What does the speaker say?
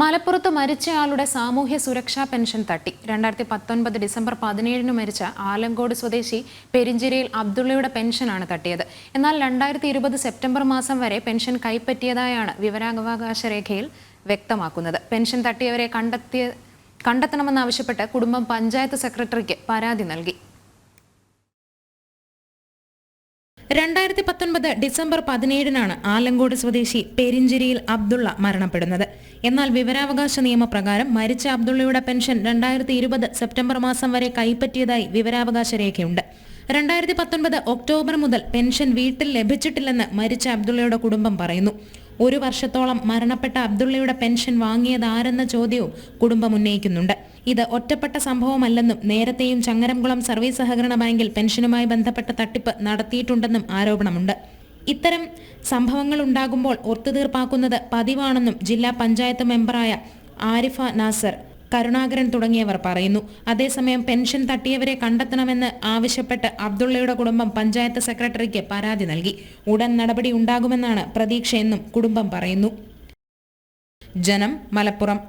മലപ്പുറത്ത് മരിച്ചയാളുടെ സാമൂഹ്യ സുരക്ഷാ പെൻഷൻ തട്ടി. 2019 ഡിസംബർ 17 മരിച്ച ആലങ്കോട് സ്വദേശി പെരിഞ്ചേരിയിൽ അബ്ദുള്ളയുടെ പെൻഷനാണ് തട്ടിയത്. എന്നാൽ 2020 സെപ്റ്റംബർ മാസം വരെ പെൻഷൻ കൈപ്പറ്റിയതായാണ് വിവരാവകാശ രേഖയിൽ വ്യക്തമാക്കുന്നത്. പെൻഷൻ തട്ടിയവരെ കണ്ടെത്തണമെന്നാവശ്യപ്പെട്ട് കുടുംബം പഞ്ചായത്ത് സെക്രട്ടറിക്ക് പരാതി നൽകി. 2019 ഡിസംബർ 17 ആലങ്കോട് സ്വദേശി പെരിഞ്ചേരിയിൽ അബ്ദുള്ള മരണപ്പെടുന്നത്. എന്നാൽ വിവരാവകാശ നിയമപ്രകാരം മരിച്ച അബ്ദുള്ളയുടെ പെൻഷൻ 2020 സെപ്റ്റംബർ മാസം വരെ കൈപ്പറ്റിയതായി വിവരാവകാശ രേഖയുണ്ട്. 2019 ഒക്ടോബർ മുതൽ പെൻഷൻ വീട്ടിൽ ലഭിച്ചിട്ടില്ലെന്ന് മരിച്ച അബ്ദുള്ളയുടെ കുടുംബം പറയുന്നു. 1 വർഷത്തോളം മരണപ്പെട്ട അബ്ദുള്ളയുടെ പെൻഷൻ വാങ്ങിയതാരെന്ന ചോദ്യവും കുടുംബം ഉന്നയിക്കുന്നുണ്ട്. ഇത് ഒറ്റപ്പെട്ട സംഭവമല്ലെന്നും നേരത്തെയും ചങ്ങരംകുളം സർവീസ് സഹകരണ ബാങ്കിൽ പെൻഷനുമായി ബന്ധപ്പെട്ട തട്ടിപ്പ് നടത്തിയിട്ടുണ്ടെന്നും ആരോപണമുണ്ട്. ഇത്തരം സംഭവങ്ങൾ ഉണ്ടാകുമ്പോൾ ഒത്തുതീർപ്പാക്കുന്നത് പതിവാണെന്നും ജില്ലാ പഞ്ചായത്ത് മെമ്പറായ ആരിഫ നാസർ, കരുണാകരൻ തുടങ്ങിയവർ പറയുന്നു. അതേസമയം പെൻഷൻ തട്ടിയവരെ കണ്ടെത്തണമെന്ന് ആവശ്യപ്പെട്ട് അബ്ദുള്ളയുടെ കുടുംബം പഞ്ചായത്ത് സെക്രട്ടറിക്ക് പരാതി നൽകി. ഉടൻ നടപടി ഉണ്ടാകുമെന്നാണ് പ്രതീക്ഷയെന്നും കുടുംബം പറയുന്നു. ജനം, മലപ്പുറം.